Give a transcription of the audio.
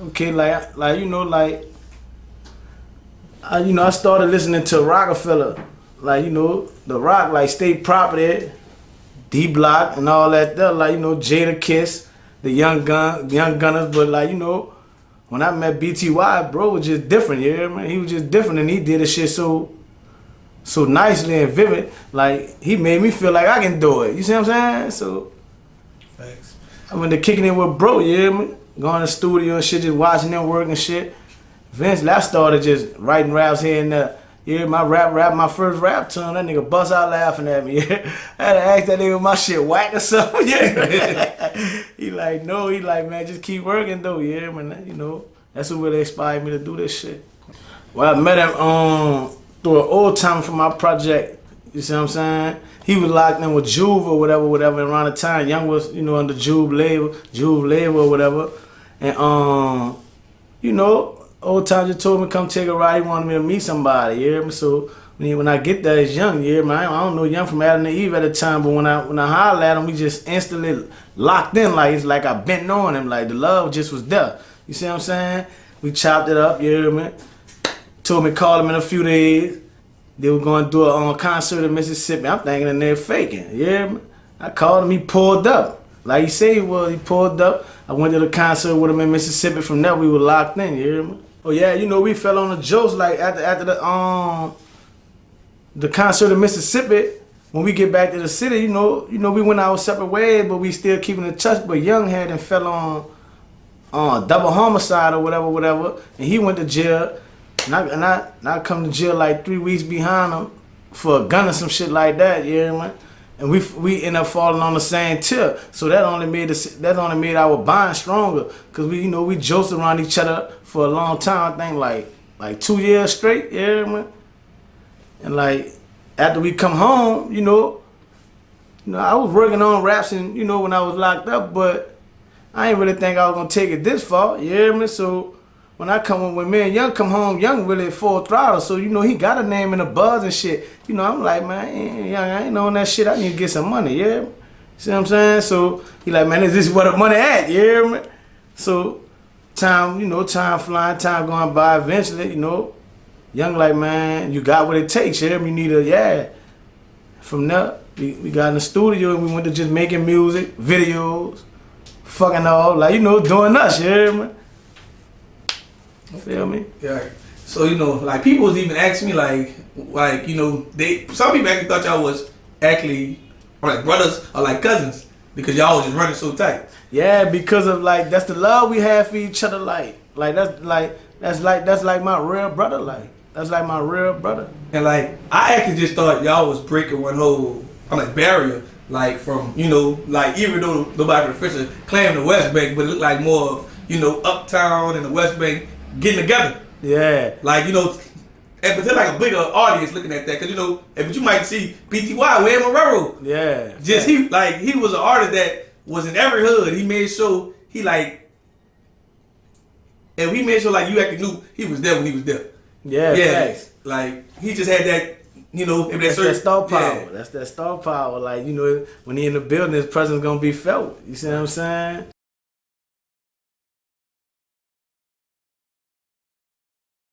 Okay, I started listening to Rockefeller, the Rock, like State Property, D Block, and all that. Jada Kiss, the Young Gunners. But when I met BTY, bro was just different. Yeah, man, he was just different, and he did the shit so nicely and vivid. Like he made me feel like I can do it. You see what I'm saying? So, Thanks. I went to kicking it with bro. Yeah, man. Going to the studio and shit, just watching them work and shit. Eventually, I started just writing raps here and there. Yeah, my first rap tune, that nigga bust out laughing at me. Yeah. I had to ask that nigga my shit whack or something. Yeah. He like, no, he like, man, just keep working though. Yeah, man, that's what really inspired me to do this shit. Well, I met him through an old timer from my project. You see what I'm saying? He was locked in with Juve or whatever, and around the time Young was, under Juve label or whatever. And old time just told me come take a ride. He wanted me to meet somebody. Yeah, so when I get there, it's Young. Yeah, man, I don't know Young from Adam and Eve at the time, but when I hollered at him, we just instantly locked in. Like it's like I bent on him. Like the love just was there. You see what I'm saying? We chopped it up. Yeah, man. Told me call him in a few days. They were going to do a concert in Mississippi. I'm thinking they're faking. Yeah, man. I called him. He pulled up. Like he said he was. He pulled up. I went to the concert with him in Mississippi. From there, we were locked in. Yeah, man. Oh yeah, we fell on the jokes like after the concert in Mississippi. When we get back to the city, we went our separate ways, but we still keeping in touch. But Young had and fell on double homicide or whatever, and he went to jail. And I come to jail like 3 weeks behind him for a gun or some shit like that, yeah, man. And we end up falling on the same tip, so that only made our bond stronger, cause we joked around each other for a long time. I think like 2 years straight, yeah, man. And like after we come home, I was working on raps and when I was locked up, but I ain't really think I was gonna take it this far, yeah, man. So when me and Young come home, Young really full throttle, so he got a name in the buzz and shit. I'm like, man, Young, I ain't on that shit. I need to get some money, yeah. See what I'm saying? So he like, man, is this where the money at, yeah, man? So time flying, time going by. Eventually, Young like, man, you got what it takes, yeah. You need yeah. From there, we got in the studio and we went to just making music, videos, fucking all, like doing us, yeah, man. Feel me? Yeah. So like people was even asking me like some people actually thought y'all was actually like brothers or like cousins because y'all was just running so tight. Yeah, because of that's the love we have for each other. That's like my real brother. That's like my real brother. And like I actually just thought y'all was breaking one whole barrier. Like from like even though nobody could officially claim the West Bank, but it looked like more of Uptown and the West Bank getting together. Yeah. Like, and but they're like a bigger audience looking at that. Cause but you might see BTY, Wayne Marrero. Yeah. Just he was an artist that was in every hood. He made sure he you actually knew he was there when he was there. Yeah. Yeah. Thanks. Like he just had that, that's that star power. Yeah. That's that star power. Like, when he in the building, his presence gonna be felt. You see what I'm saying?